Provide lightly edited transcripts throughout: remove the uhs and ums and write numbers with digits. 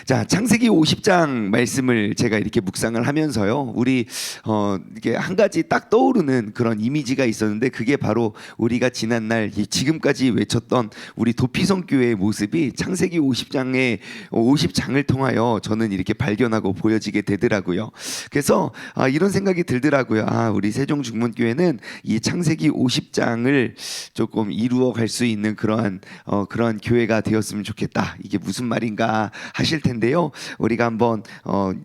자, 창세기 50장 말씀을 제가 이렇게 묵상을 하면서요, 우리 이게 한 가지 딱 떠오르는 그런 이미지가 있었는데, 그게 바로 우리가 지난날 지금까지 외쳤던 우리 도피성 교회의 모습이 창세기 50장을 통하여 저는 이렇게 발견하고 보여지게 되더라고요. 그래서 이런 생각이 들더라고요. 우리 세종중문교회는 이 창세기 50장을 조금 이루어 갈 수 있는 그러한 교회가 되었으면 좋겠다. 이게 무슨 말인가 하실 텐데요. 우리가 한번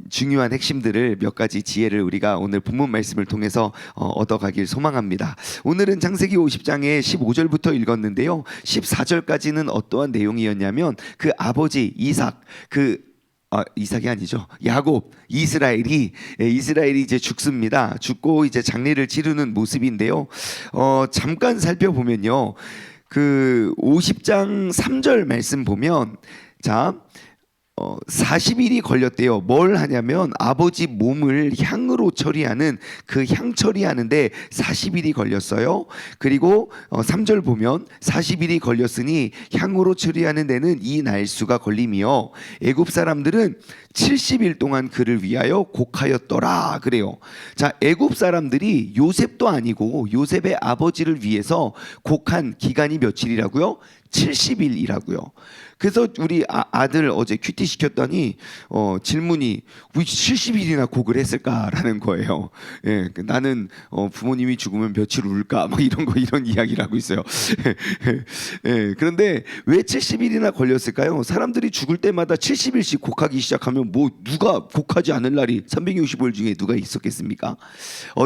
중요한 핵심들을, 몇 가지 지혜를 우리가 오늘 본문 말씀을 통해서 얻어가길 소망합니다. 오늘은 창세기 50장의 15절부터 읽었는데요, 14절까지는 어떠한 내용이었냐면, 그 아버지 이삭이 아니죠, 야곱, 이스라엘이 이제 죽습니다. 죽고 이제 장례를 치르는 모습인데요, 잠깐 살펴보면요, 그 50장 3절 말씀 보면, 자, 40일이 걸렸대요. 뭘 하냐면 아버지 몸을 향으로 처리하는, 그 향 처리하는데 40일이 걸렸어요. 그리고 3절 보면 40일이 걸렸으니 향으로 처리하는 데는 이 날수가 걸림이요, 애굽 사람들은 70일 동안 그를 위하여 곡하였더라 그래요. 자, 애굽 사람들이 요셉도 아니고 요셉의 아버지를 위해서 곡한 기간이 며칠이라고요? 70일이라고요. 그래서 우리 아들 어제 큐티 시켰더니 질문이 왜 70일이나 곡을 했을까라는 거예요. 예, 나는 부모님이 죽으면 며칠 울까 막 이런 이야기를 하고 있어요. 예, 그런데 왜 70일이나 걸렸을까요? 사람들이 죽을 때마다 70일씩 곡하기 시작하면 뭐 누가 곡하지 않을 날이 365일 중에 누가 있었겠습니까?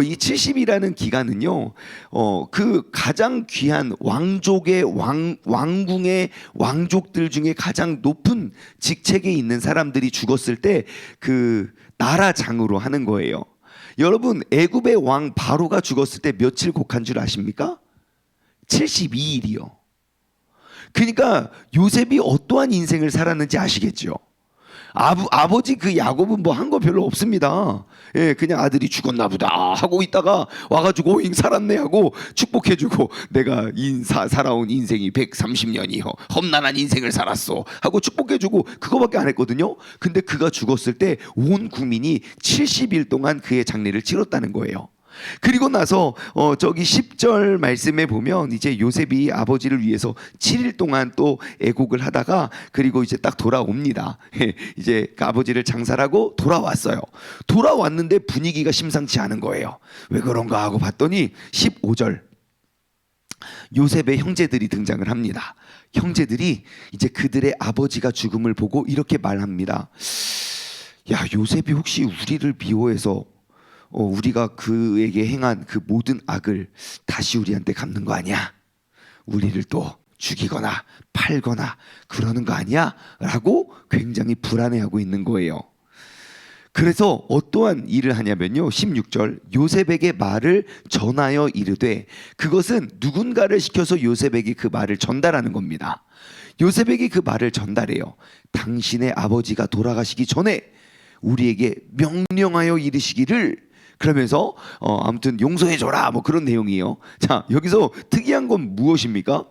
이 70이라는 기간은요, 그 가장 귀한 왕족의 왕궁의 왕족들 중에 가장 높은 직책에 있는 사람들이 죽었을 때 그 나라장으로 하는 거예요. 여러분, 애굽의 왕 바로가 죽었을 때 며칠 곡한 줄 아십니까? 72일이요. 그러니까 요셉이 어떠한 인생을 살았는지 아시겠죠? 아버지 그 야곱은 뭐 한 거 별로 없습니다. 예, 그냥 아들이 죽었나 보다 하고 있다가 와가지고 살았네 하고 축복해주고, 내가 살아온 인생이 130년이요 험난한 인생을 살았어 하고 축복해주고, 그거밖에 안 했거든요. 근데 그가 죽었을 때 온 국민이 70일 동안 그의 장례를 치렀다는 거예요. 그리고 나서 저기 10절 말씀에 보면 이제 요셉이 아버지를 위해서 7일 동안 또 애곡을 하다가, 그리고 이제 딱 돌아옵니다. 이제 그 아버지를 장사하고 돌아왔어요. 돌아왔는데 분위기가 심상치 않은 거예요. 왜 그런가 하고 봤더니 15절 요셉의 형제들이 등장을 합니다. 형제들이 이제 그들의 아버지가 죽음을 보고 이렇게 말합니다. 야, 요셉이 혹시 우리를 미워해서 우리가 그에게 행한 그 모든 악을 다시 우리한테 갚는 거 아니야? 우리를 또 죽이거나 팔거나 그러는 거 아니야? 라고 굉장히 불안해하고 있는 거예요. 그래서 어떠한 일을 하냐면요, 16절 요셉에게 말을 전하여 이르되, 그것은 누군가를 시켜서 요셉에게 그 말을 전달하는 겁니다. 요셉에게 그 말을 전달해요. 당신의 아버지가 돌아가시기 전에 우리에게 명령하여 이르시기를, 그러면서 아무튼 용서해줘라 뭐 그런 내용이에요. 자, 여기서 특이한 건 무엇입니까?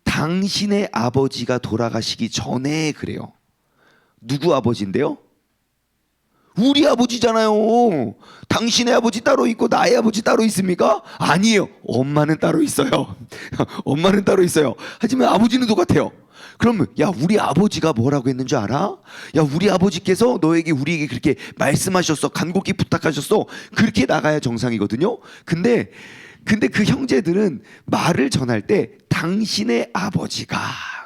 당신의 아버지가 돌아가시기 전에 그래요. 누구 아버지인데요? 우리 아버지잖아요. 당신의 아버지 따로 있고 나의 아버지 따로 있습니까? 아니에요. 엄마는 따로 있어요. 엄마는 따로 있어요. 하지만 아버지는 똑같아요. 그러면 야, 우리 아버지가 뭐라고 했는 줄 알아? 야, 우리 아버지께서 우리에게 그렇게 말씀하셨어, 간곡히 부탁하셨어, 그렇게 나가야 정상이거든요. 근데 그 형제들은 말을 전할 때 당신의 아버지가,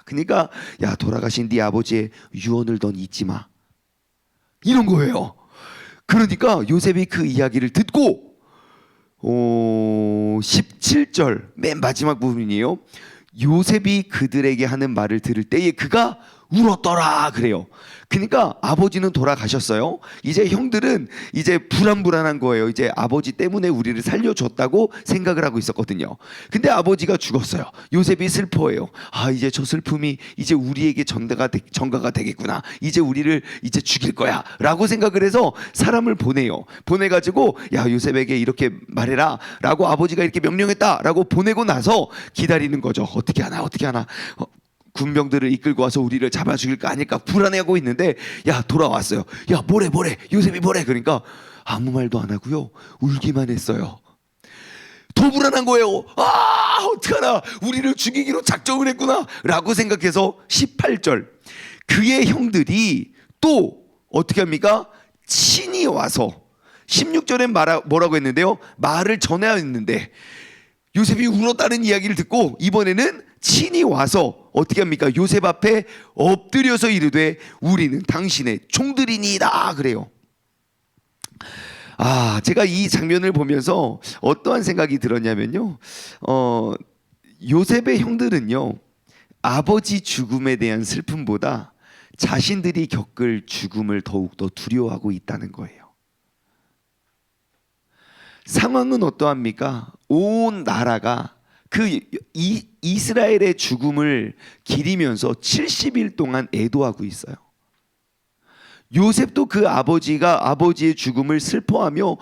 그러니까 야, 돌아가신 네 아버지의 유언을 넌 잊지 마, 이런 거예요. 그러니까 요셉이 그 이야기를 듣고 17절 맨 마지막 부분이에요. 요셉이 그들에게 하는 말을 들을 때에 그가 울었더라 그래요. 그러니까 아버지는 돌아가셨어요. 이제 형들은 이제 불안한 거예요. 이제 아버지 때문에 우리를 살려줬다고 생각을 하고 있었거든요. 근데 아버지가 죽었어요. 요셉이 슬퍼해요. 이제 저 슬픔이 이제 우리에게 전가가 되겠구나. 이제 우리를 이제 죽일 거야 라고 생각을 해서 사람을 보내가지고 야, 요셉에게 이렇게 말해라 라고 아버지가 이렇게 명령했다 라고 보내고 나서 기다리는 거죠. 어떻게 하나 군병들을 이끌고 와서 우리를 잡아 죽일까 아닐까 불안해하고 있는데, 야, 돌아왔어요. 야, 뭐래 요셉이 뭐래. 그러니까 아무 말도 안 하고요, 울기만 했어요. 더 불안한 거예요. 아, 어떡하나, 우리를 죽이기로 작정을 했구나 라고 생각해서 18절, 그의 형들이 또 어떻게 합니까? 친히 와서, 16절엔 뭐라고 했는데요, 말을 전해야 했는데 요셉이 울었다는 이야기를 듣고 이번에는 친히 와서 어떻게 합니까? 요셉 앞에 엎드려서 이르되 우리는 당신의 종들이니이다 그래요. 제가 이 장면을 보면서 어떠한 생각이 들었냐면요, 요셉의 형들은요, 아버지 죽음에 대한 슬픔보다 자신들이 겪을 죽음을 더욱더 두려워하고 있다는 거예요. 상황은 어떠합니까? 온 나라가 그 이스라엘의 죽음을 기리면서 70일 동안 애도하고 있어요. 요셉도 그 아버지의 죽음을 슬퍼하며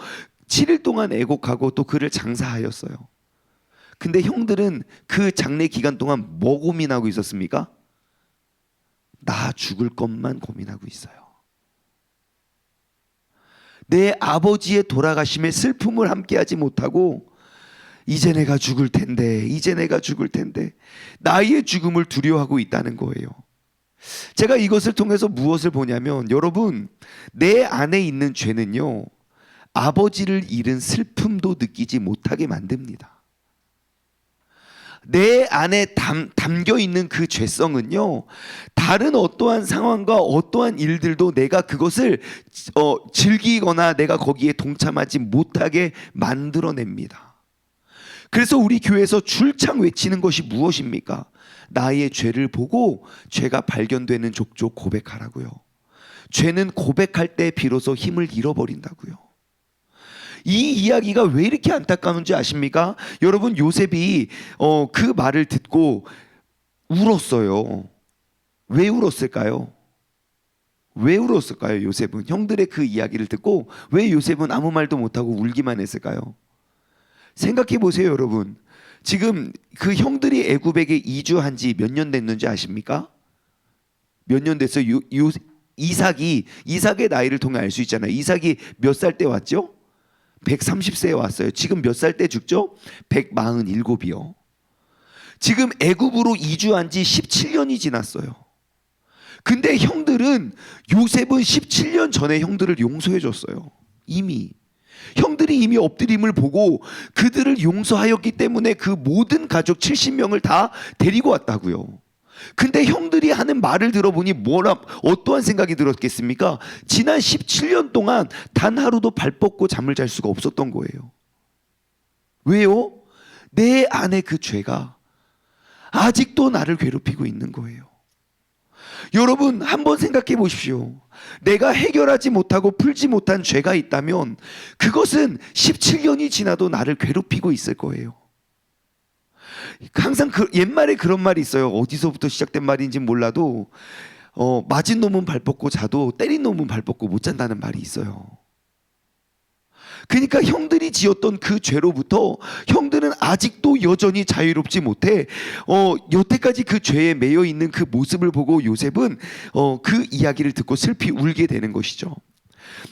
7일 동안 애곡하고 또 그를 장사하였어요. 근데 형들은 그 장례 기간 동안 뭐 고민하고 있었습니까? 나 죽을 것만 고민하고 있어요. 내 아버지의 돌아가심에 슬픔을 함께하지 못하고 이제 내가 죽을 텐데 나의 죽음을 두려워하고 있다는 거예요. 제가 이것을 통해서 무엇을 보냐면, 여러분, 내 안에 있는 죄는요, 아버지를 잃은 슬픔도 느끼지 못하게 만듭니다. 내 안에 담겨 있는 그 죄성은요, 다른 어떠한 상황과 어떠한 일들도 내가 그것을 즐기거나 내가 거기에 동참하지 못하게 만들어냅니다. 그래서 우리 교회에서 줄창 외치는 것이 무엇입니까? 나의 죄를 보고 죄가 발견되는 족족 고백하라고요. 죄는 고백할 때 비로소 힘을 잃어버린다고요. 이 이야기가 왜 이렇게 안타까운지 아십니까? 여러분, 요셉이 그 말을 듣고 울었어요. 왜 울었을까요? 요셉은 형들의 그 이야기를 듣고 왜 요셉은 아무 말도 못하고 울기만 했을까요? 생각해 보세요, 여러분. 지금 그 형들이 애굽에게 이주한 지 몇 년 됐는지 아십니까? 몇 년 됐어요? 이삭의 나이를 통해 알 수 있잖아요. 이삭이 몇 살 때 왔죠? 130세에 왔어요. 지금 몇 살 때 죽죠? 147이요. 지금 애굽으로 이주한 지 17년이 지났어요. 근데 형들은, 요셉은 17년 전에 형들을 용서해 줬어요. 형들이 이미 엎드림을 보고 그들을 용서하였기 때문에 그 모든 가족 70명을 다 데리고 왔다고요. 근데 형들이 하는 말을 들어보니 어떠한 생각이 들었겠습니까? 지난 17년 동안 단 하루도 발 뻗고 잠을 잘 수가 없었던 거예요. 왜요? 내 안에 그 죄가 아직도 나를 괴롭히고 있는 거예요. 여러분, 한번 생각해 보십시오. 내가 해결하지 못하고 풀지 못한 죄가 있다면 그것은 17년이 지나도 나를 괴롭히고 있을 거예요. 항상 옛말에 그런 말이 있어요. 어디서부터 시작된 말인지 몰라도 맞은 놈은 발 뻗고 자도 때린 놈은 발 뻗고 못 잔다는 말이 있어요. 그러니까 형들이 지었던 그 죄로부터 형들은 아직도 여전히 자유롭지 못해 여태까지 그 죄에 매여 있는 그 모습을 보고 요셉은 그 이야기를 듣고 슬피 울게 되는 것이죠.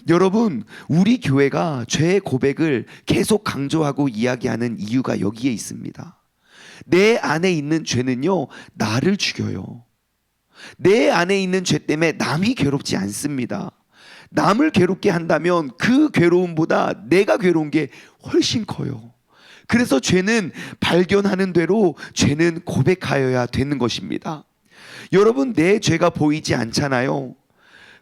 여러분, 우리 교회가 죄의 고백을 계속 강조하고 이야기하는 이유가 여기에 있습니다. 내 안에 있는 죄는요, 나를 죽여요. 내 안에 있는 죄 때문에 남이 괴롭지 않습니다. 남을 괴롭게 한다면 그 괴로움보다 내가 괴로운 게 훨씬 커요. 그래서 죄는 발견하는 대로 죄는 고백하여야 되는 것입니다. 여러분, 내 죄가 보이지 않잖아요.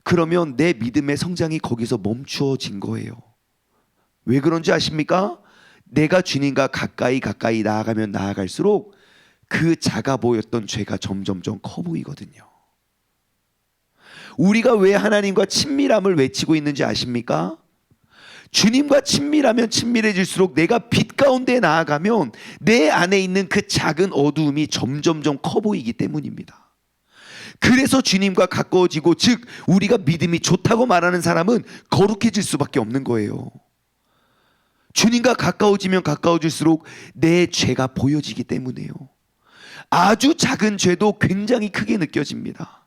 그러면 내 믿음의 성장이 거기서 멈추어진 거예요. 왜 그런지 아십니까? 내가 주님과 가까이 나아가면 나아갈수록 그 작아 보였던 죄가 점점점 커 보이거든요. 우리가 왜 하나님과 친밀함을 외치고 있는지 아십니까? 주님과 친밀하면 친밀해질수록 내가 빛 가운데 나아가면 내 안에 있는 그 작은 어두움이 점점점 커 보이기 때문입니다. 그래서 주님과 가까워지고, 즉 우리가 믿음이 좋다고 말하는 사람은 거룩해질 수밖에 없는 거예요. 주님과 가까워지면 가까워질수록 내 죄가 보여지기 때문에요. 아주 작은 죄도 굉장히 크게 느껴집니다.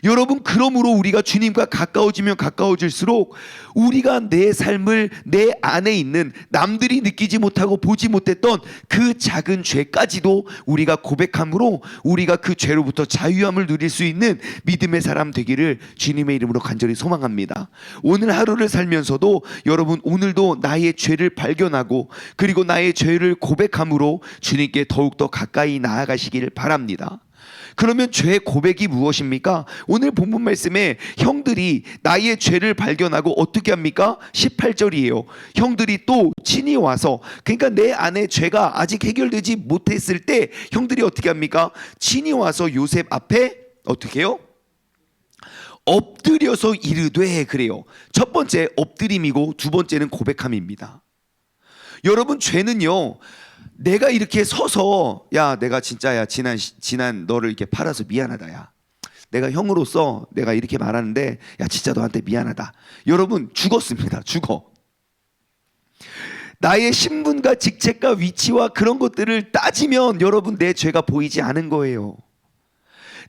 여러분, 그러므로 우리가 주님과 가까워지면 가까워질수록 우리가 내 삶을 내 안에 있는 남들이 느끼지 못하고 보지 못했던 그 작은 죄까지도 우리가 고백함으로 우리가 그 죄로부터 자유함을 누릴 수 있는 믿음의 사람 되기를 주님의 이름으로 간절히 소망합니다. 오늘 하루를 살면서도 여러분, 오늘도 나의 죄를 발견하고 그리고 나의 죄를 고백함으로 주님께 더욱더 가까이 나아가시기를 바랍니다. 그러면 죄 고백이 무엇입니까? 오늘 본문 말씀에 형들이 나의 죄를 발견하고 어떻게 합니까? 18절이에요. 형들이 또 친히 와서, 그러니까 내 안에 죄가 아직 해결되지 못했을 때 형들이 어떻게 합니까? 친히 와서 요셉 앞에 어떻게 해요? 엎드려서 이르되, 그래요. 첫 번째 엎드림이고 두 번째는 고백함입니다. 여러분, 죄는요, 내가 이렇게 서서 야, 내가 진짜 야, 지난 너를 이렇게 팔아서 미안하다. 야, 내가 형으로서 내가 이렇게 말하는데 야, 진짜 너한테 미안하다. 여러분, 죽었습니다. 죽어. 나의 신분과 직책과 위치와 그런 것들을 따지면 여러분, 내 죄가 보이지 않은 거예요.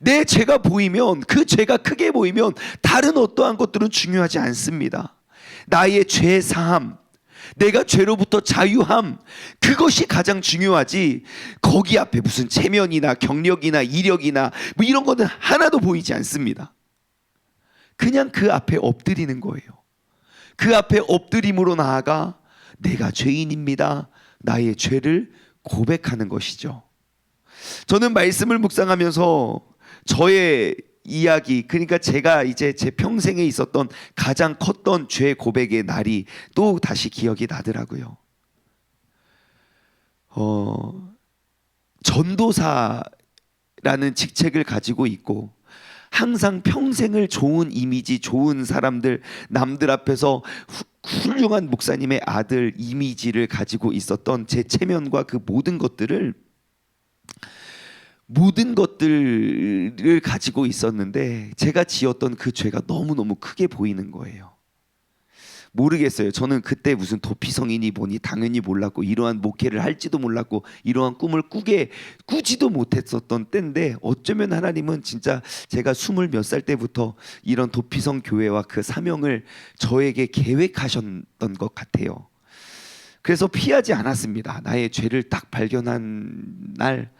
내 죄가 보이면, 그 죄가 크게 보이면 다른 어떠한 것들은 중요하지 않습니다. 나의 죄 사함, 내가 죄로부터 자유함, 그것이 가장 중요하지, 거기 앞에 무슨 체면이나 경력이나 이력이나 뭐 이런 거는 하나도 보이지 않습니다. 그냥 그 앞에 엎드리는 거예요. 그 앞에 엎드림으로 나아가 내가 죄인입니다, 나의 죄를 고백하는 것이죠. 저는 말씀을 묵상하면서 저의 이야기, 그러니까 제가 이제 제 평생에 있었던 가장 컸던 죄 고백의 날이 또 다시 기억이 나더라고요. 전도사라는 직책을 가지고 있고 항상 평생을 좋은 이미지, 좋은 사람들, 남들 앞에서 훌륭한 목사님의 아들 이미지를 가지고 있었던 제 체면과 그 모든 것들을 가지고 있었는데 제가 지었던 그 죄가 너무너무 크게 보이는 거예요. 모르겠어요. 저는 그때 무슨 도피성인이 뭐니 당연히 몰랐고 이러한 목회를 할지도 몰랐고 이러한 꿈을 꾸지도 못했었던 때인데, 어쩌면 하나님은 진짜 제가 20 몇 살 때부터 이런 도피성 교회와 그 사명을 저에게 계획하셨던 것 같아요. 그래서 피하지 않았습니다. 나의 죄를 딱 발견한 날,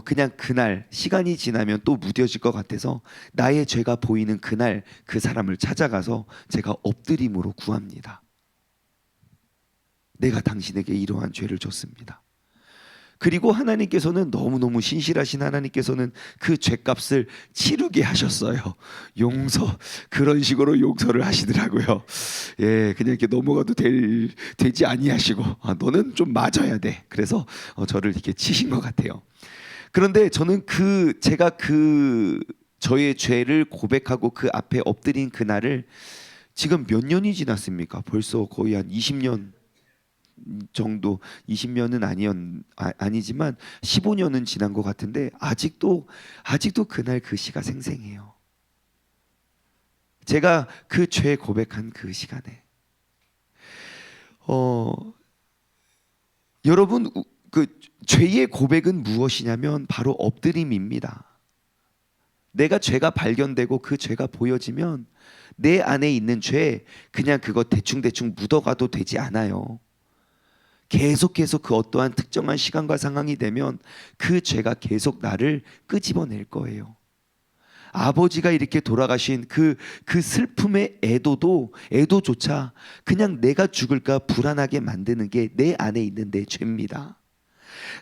그냥 그날 시간이 지나면 또 무뎌질 것 같아서 나의 죄가 보이는 그날 그 사람을 찾아가서 제가 엎드림으로 구합니다. 내가 당신에게 이러한 죄를 줬습니다. 그리고 하나님께서는 너무너무 신실하신 하나님께서는 그 죄값을 치르게 하셨어요. 그런 식으로 용서를 하시더라고요. 예, 그냥 이렇게 넘어가도 되지 아니하시고, 너는 좀 맞아야 돼. 그래서 저를 이렇게 치신 것 같아요. 그런데 저는 제가 저의 죄를 고백하고 그 앞에 엎드린 그날을 지금 몇 년이 지났습니까? 벌써 거의 한 20년 정도, 20년은 아니지만 15년은 지난 것 같은데 아직도 그날 그 시가 생생해요. 제가 그 죄 고백한 그 시간에 여러분, 그 죄의 고백은 무엇이냐면 바로 엎드림입니다. 내가 죄가 발견되고 그 죄가 보여지면 내 안에 있는 죄 그냥 그거 대충 묻어가도 되지 않아요. 계속해서 그 어떠한 특정한 시간과 상황이 되면 그 죄가 계속 나를 끄집어낼 거예요. 아버지가 이렇게 돌아가신 그 슬픔의 애도조차 그냥 내가 죽을까 불안하게 만드는 게 내 안에 있는 내 죄입니다.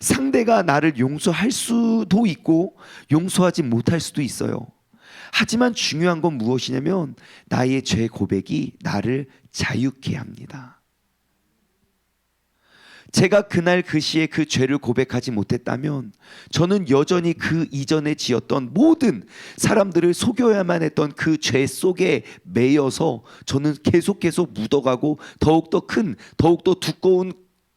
상대가 나를 용서할 수도 있고 용서하지 못할 수도 있어요. 하지만 중요한 건 무엇이냐면 나의 죄 고백이 나를 자유케 합니다. 제가 그날 그 시에 그 죄를 고백하지 못했다면 저는 여전히 그 이전에 지었던 모든 사람들을 속여야만 했던 그 죄 속에 매여서 저는 계속 묻어가고 더욱더 두꺼운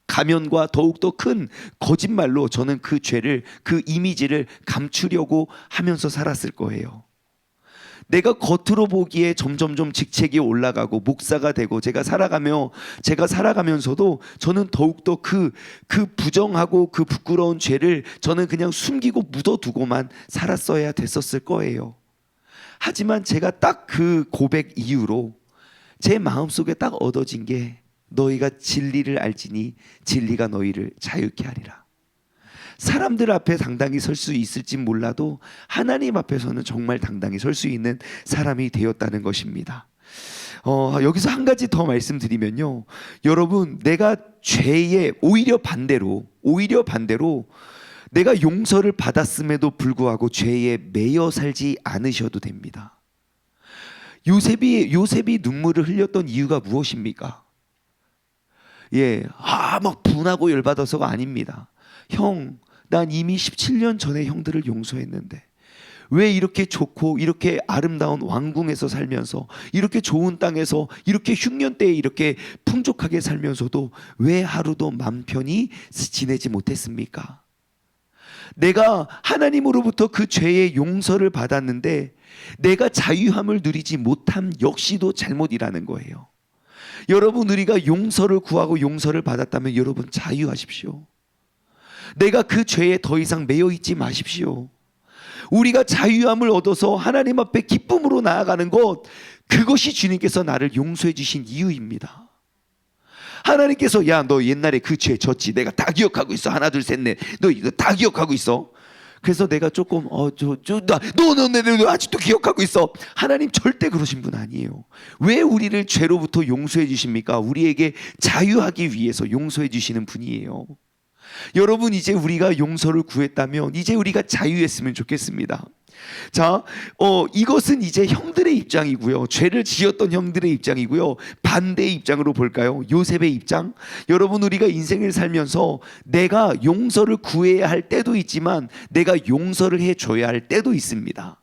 가면과 더욱더 큰 거짓말로 저는 그 죄를, 그 이미지를 감추려고 하면서 살았을 거예요. 내가 겉으로 보기에 점점점 직책이 올라가고 목사가 되고 제가 살아가면서도 저는 더욱더 그 부정하고 그 부끄러운 죄를 저는 그냥 숨기고 묻어두고만 살았어야 됐었을 거예요. 하지만 제가 딱 그 고백 이후로 제 마음속에 딱 얻어진 게 너희가 진리를 알지니 진리가 너희를 자유케 하리라. 사람들 앞에 당당히 설 수 있을진 몰라도 하나님 앞에서는 정말 당당히 설 수 있는 사람이 되었다는 것입니다. 여기서 한 가지 더 말씀드리면요, 여러분, 내가 죄에 오히려 반대로 내가 용서를 받았음에도 불구하고 죄에 매여 살지 않으셔도 됩니다. 요셉이 눈물을 흘렸던 이유가 무엇입니까? 막 분하고 열받아서가 아닙니다. 형, 난 이미 17년 전에 형들을 용서했는데 왜 이렇게 좋고 이렇게 아름다운 왕궁에서 살면서 이렇게 좋은 땅에서 이렇게 흉년 때에 이렇게 풍족하게 살면서도 왜 하루도 맘 편히 지내지 못했습니까? 내가 하나님으로부터 그 죄의 용서를 받았는데 내가 자유함을 누리지 못함 역시도 잘못이라는 거예요. 여러분, 우리가 용서를 구하고 용서를 받았다면 여러분 자유하십시오. 내가 그 죄에 더 이상 매여 있지 마십시오. 우리가 자유함을 얻어서 하나님 앞에 기쁨으로 나아가는 것, 그것이 주님께서 나를 용서해 주신 이유입니다. 하나님께서 야, 너 옛날에 그 죄 졌지? 내가 다 기억하고 있어. 하나 둘 셋 넷. 너 이거 다 기억하고 있어. 그래서 내가 조금 너 아직도 기억하고 있어. 하나님 절대 그러신 분 아니에요. 왜 우리를 죄로부터 용서해 주십니까? 우리에게 자유하기 위해서 용서해 주시는 분이에요. 여러분, 이제 우리가 용서를 구했다면 이제 우리가 자유했으면 좋겠습니다. 자, 이것은 이제 형들의 입장이고요. 죄를 지었던 형들의 입장이고요. 반대의 입장으로 볼까요? 요셉의 입장. 여러분, 우리가 인생을 살면서 내가 용서를 구해야 할 때도 있지만 내가 용서를 해줘야 할 때도 있습니다.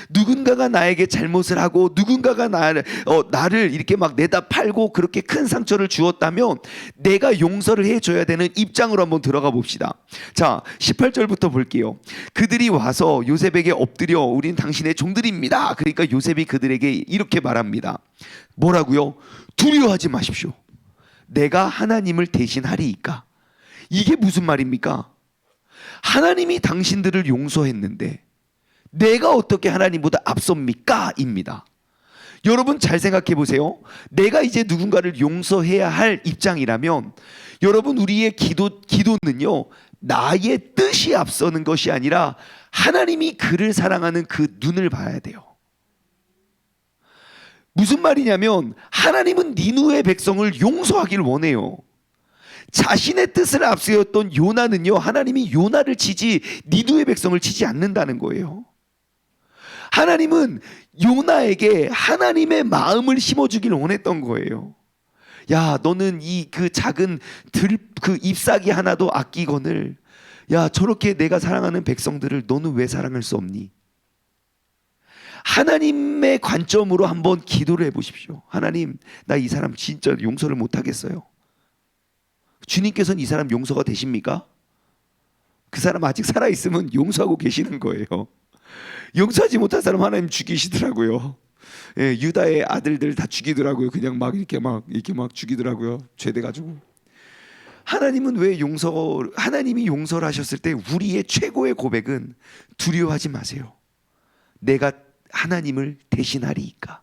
누군가가 나에게 잘못을 하고 누군가가 나를 이렇게 막 내다 팔고 그렇게 큰 상처를 주었다면 내가 용서를 해줘야 되는 입장으로 한번 들어가 봅시다. 자, 18절부터 볼게요. 그들이 와서 요셉에게 엎드려 우린 당신의 종들입니다. 그러니까 요셉이 그들에게 이렇게 말합니다. 뭐라고요? 두려워하지 마십시오. 내가 하나님을 대신하리이까. 이게 무슨 말입니까? 하나님이 당신들을 용서했는데 내가 어떻게 하나님보다 앞섭니까? 입니다. 여러분, 잘 생각해 보세요. 내가 이제 누군가를 용서해야 할 입장이라면 여러분, 우리의 기도는요, 나의 뜻이 앞서는 것이 아니라 하나님이 그를 사랑하는 그 눈을 봐야 돼요. 무슨 말이냐면 하나님은 니누의 백성을 용서하기를 원해요. 자신의 뜻을 앞세웠던 요나는요, 하나님이 요나를 치지 니누의 백성을 치지 않는다는 거예요. 하나님은 요나에게 하나님의 마음을 심어주기를 원했던 거예요. 야, 너는 그 작은 그 잎사귀 하나도 아끼거늘 야, 저렇게 내가 사랑하는 백성들을 너는 왜 사랑할 수 없니? 하나님의 관점으로 한번 기도를 해보십시오. 하나님, 나 이 사람 진짜 용서를 못하겠어요. 주님께서는 이 사람 용서가 되십니까? 그 사람 아직 살아있으면 용서하고 계시는 거예요. 용서하지 못한 사람 하나님 죽이시더라고요. 유다의 아들들 다 죽이더라고요. 그냥 이렇게 막 죽이더라고요. 죄돼 가지고. 하나님은 하나님이 용서를 하셨을 때 우리의 최고의 고백은 두려워하지 마세요. 내가 하나님을 대신하리이까.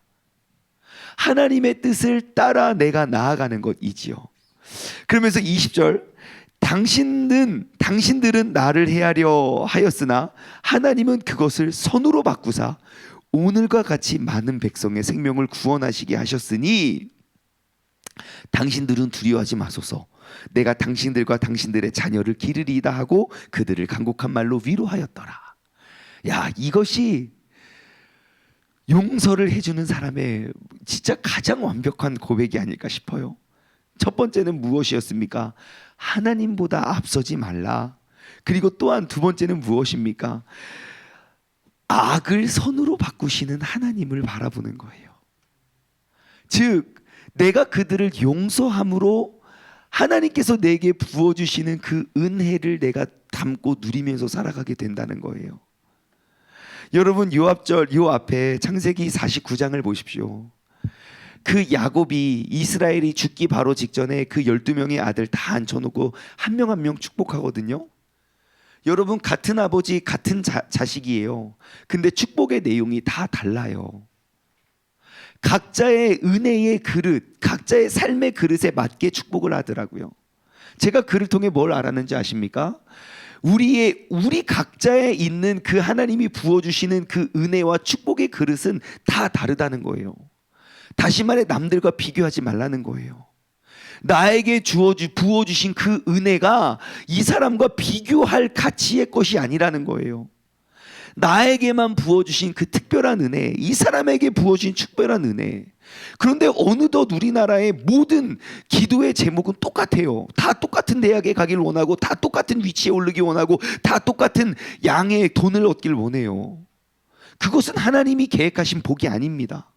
하나님의 뜻을 따라 내가 나아가는 것이지요. 그러면서 20절, 당신들은 나를 해하려 하였으나 하나님은 그것을 선으로 바꾸사 오늘과 같이 많은 백성의 생명을 구원하시게 하셨으니 당신들은 두려워하지 마소서. 내가 당신들과 당신들의 자녀를 기르리이다 하고 그들을 간곡한 말로 위로하였더라. 야, 이것이 용서를 해주는 사람의 진짜 가장 완벽한 고백이 아닐까 싶어요. 첫 번째는 무엇이었습니까? 하나님보다 앞서지 말라. 그리고 또한 두 번째는 무엇입니까? 악을 선으로 바꾸시는 하나님을 바라보는 거예요. 즉, 내가 그들을 용서함으로 하나님께서 내게 부어주시는 그 은혜를 내가 담고 누리면서 살아가게 된다는 거예요. 여러분 요압절 요 앞에 창세기 49장을 보십시오. 그 야곱이 이스라엘이 죽기 바로 직전에 그 12명의 아들 다 앉혀놓고 한 명 한 명 축복하거든요. 여러분 같은 아버지 같은 자식이에요. 근데 축복의 내용이 다 달라요. 각자의 은혜의 그릇, 각자의 삶의 그릇에 맞게 축복을 하더라고요. 제가 그를 통해 뭘 알았는지 아십니까? 우리 각자에 있는 그 하나님이 부어주시는 그 은혜와 축복의 그릇은 다 다르다는 거예요. 다시 말해 남들과 비교하지 말라는 거예요. 나에게 부어주신 그 은혜가 이 사람과 비교할 가치의 것이 아니라는 거예요. 나에게만 부어주신 그 특별한 은혜, 이 사람에게 부어주신 특별한 은혜. 그런데 어느덧 우리나라의 모든 기도의 제목은 똑같아요. 다 똑같은 대학에 가길 원하고, 다 똑같은 위치에 오르기 원하고, 다 똑같은 양의 돈을 얻길 원해요. 그것은 하나님이 계획하신 복이 아닙니다.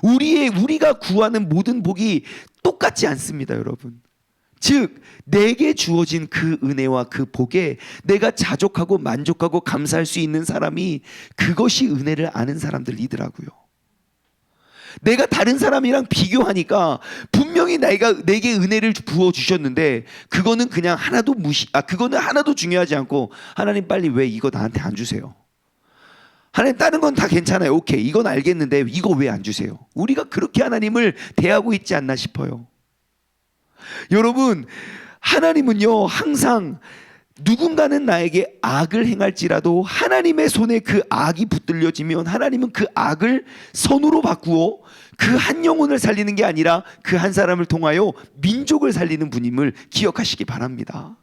우리가 구하는 모든 복이 똑같지 않습니다, 여러분. 즉 내게 주어진 그 은혜와 그 복에 내가 자족하고 만족하고 감사할 수 있는 사람이, 그것이 은혜를 아는 사람들이더라고요. 내가 다른 사람이랑 비교하니까 분명히 내게 은혜를 부어주셨는데 그거는 그냥 그거는 하나도 중요하지 않고, 하나님 빨리 왜 이거 나한테 안 주세요? 하나님 다른 건 다 괜찮아요. 오케이, 이건 알겠는데 이거 왜 안 주세요? 우리가 그렇게 하나님을 대하고 있지 않나 싶어요. 여러분, 하나님은요 항상 누군가는 나에게 악을 행할지라도 하나님의 손에 그 악이 붙들려지면 하나님은 그 악을 선으로 바꾸어 그 한 영혼을 살리는 게 아니라 그 한 사람을 통하여 민족을 살리는 분임을 기억하시기 바랍니다.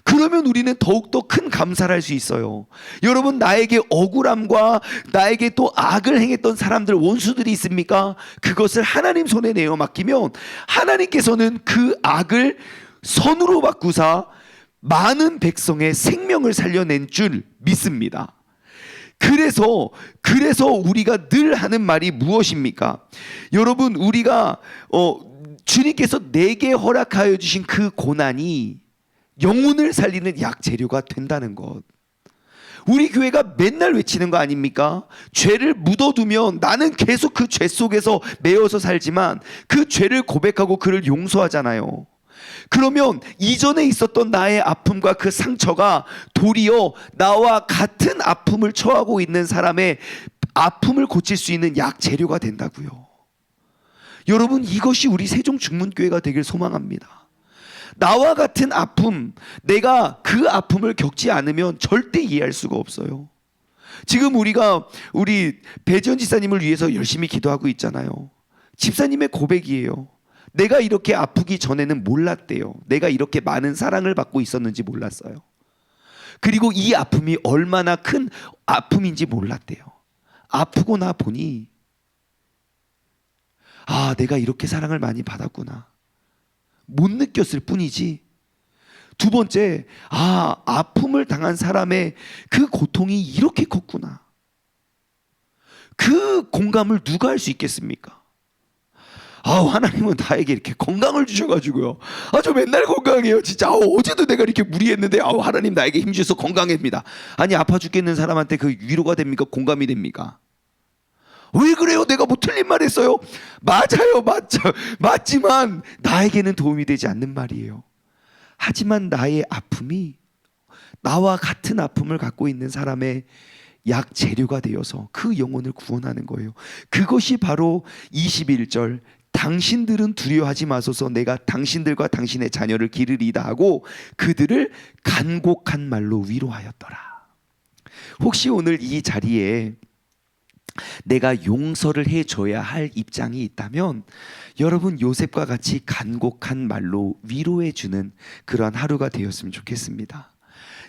그러면 우리는 더욱더 큰 감사를 할 수 있어요. 여러분, 나에게 억울함과 나에게 또 악을 행했던 사람들, 원수들이 있습니까? 그것을 하나님 손에 내어 맡기면 하나님께서는 그 악을 선으로 바꾸사 많은 백성의 생명을 살려낸 줄 믿습니다. 그래서 우리가 늘 하는 말이 무엇입니까? 여러분, 우리가 주님께서 내게 허락하여 주신 그 고난이 영혼을 살리는 약재료가 된다는 것. 우리 교회가 맨날 외치는 거 아닙니까? 죄를 묻어두면 나는 계속 그 죄 속에서 매여서 살지만 그 죄를 고백하고 그를 용서하잖아요. 그러면 이전에 있었던 나의 아픔과 그 상처가 도리어 나와 같은 아픔을 처하고 있는 사람의 아픔을 고칠 수 있는 약재료가 된다고요. 여러분, 이것이 우리 세종중문교회가 되길 소망합니다. 나와 같은 아픔, 내가 그 아픔을 겪지 않으면 절대 이해할 수가 없어요. 지금 우리 배지원 집사님을 위해서 열심히 기도하고 있잖아요. 집사님의 고백이에요. 내가 이렇게 아프기 전에는 몰랐대요. 내가 이렇게 많은 사랑을 받고 있었는지 몰랐어요. 그리고 이 아픔이 얼마나 큰 아픔인지 몰랐대요. 아프고 나 보니 내가 이렇게 사랑을 많이 받았구나. 못 느꼈을 뿐이지. 두 번째, 아픔을 당한 사람의 그 고통이 이렇게 컸구나. 그 공감을 누가 할 수 있겠습니까? 하나님은 나에게 이렇게 건강을 주셔가지고요. 저 맨날 건강해요. 진짜 어제도 내가 이렇게 무리했는데 하나님 나에게 힘 주셔서 건강합니다. 아니, 아파 죽겠는 사람한테 그 위로가 됩니까? 공감이 됩니까? 왜 그래요? 내가 뭐 틀린 말 했어요? 맞아요. 맞지만 나에게는 도움이 되지 않는 말이에요. 하지만 나의 아픔이 나와 같은 아픔을 갖고 있는 사람의 약 재료가 되어서 그 영혼을 구원하는 거예요. 그것이 바로 21절, 당신들은 두려워하지 마소서, 내가 당신들과 당신의 자녀를 기르리이다 하고 그들을 간곡한 말로 위로하였더라. 혹시 오늘 이 자리에 내가 용서를 해줘야 할 입장이 있다면 여러분, 요셉과 같이 간곡한 말로 위로해주는 그러한 하루가 되었으면 좋겠습니다.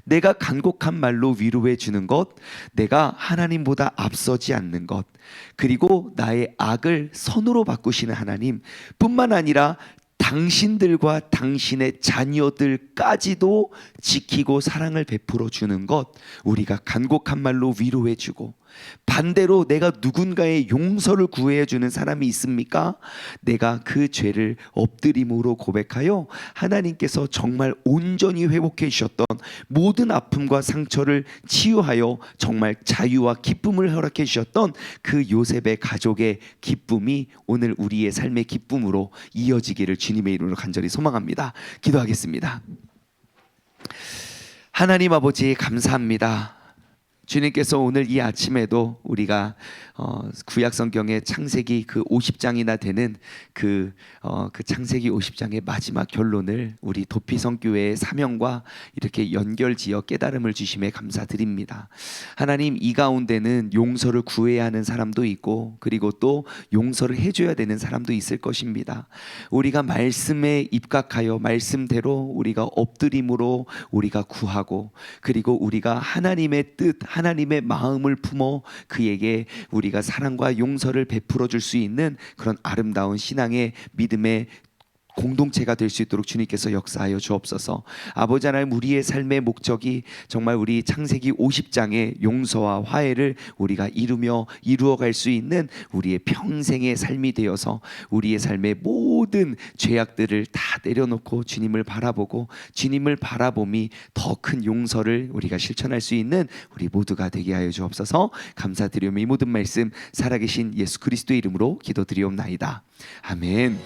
내가 간곡한 말로 위로해주는 것, 내가 하나님보다 앞서지 않는 것, 그리고 나의 악을 선으로 바꾸시는 하나님 뿐만 아니라 당신들과 당신의 자녀들까지도 지키고 사랑을 베풀어 주는 것, 우리가 간곡한 말로 위로해주고 반대로 내가 누군가의 용서를 구해 주는 사람이 있습니까? 내가 그 죄를 엎드림으로 고백하여 하나님께서 정말 온전히 회복해 주셨던 모든 아픔과 상처를 치유하여 정말 자유와 기쁨을 허락해 주셨던 그 요셉의 가족의 기쁨이 오늘 우리의 삶의 기쁨으로 이어지기를 주님의 이름으로 간절히 소망합니다. 기도하겠습니다. 하나님 아버지 감사합니다. 주님께서 오늘 이 아침에도 우리가 구약 성경의 창세기 그 50장이나 되는 그 창세기 50장의 마지막 결론을 우리 도피성교회의 사명과 이렇게 연결지어 깨달음을 주심에 감사드립니다. 하나님, 이 가운데는 용서를 구해야 하는 사람도 있고 그리고 또 용서를 해줘야 되는 사람도 있을 것입니다. 우리가 말씀에 입각하여 말씀대로 우리가 엎드림으로 우리가 구하고 그리고 우리가 하나님의 뜻 하나님의 마음을 품어 그에게 우리가 사랑과 용서를 베풀어 줄 수 있는 그런 아름다운 신앙의 믿음의 공동체가 될 수 있도록 주님께서 역사하여 주옵소서. 아버지 하나님, 우리의 삶의 목적이 정말 우리 창세기 50장의 용서와 화해를 우리가 이루어갈 수 있는 우리의 평생의 삶이 되어서 우리의 삶의 모든 죄악들을 다 내려놓고 주님을 바라보고 주님을 바라봄이 더 큰 용서를 우리가 실천할 수 있는 우리 모두가 되게 하여 주옵소서. 감사드리며 이 모든 말씀 살아계신 예수 그리스도의 이름으로 기도드리옵나이다. 아멘.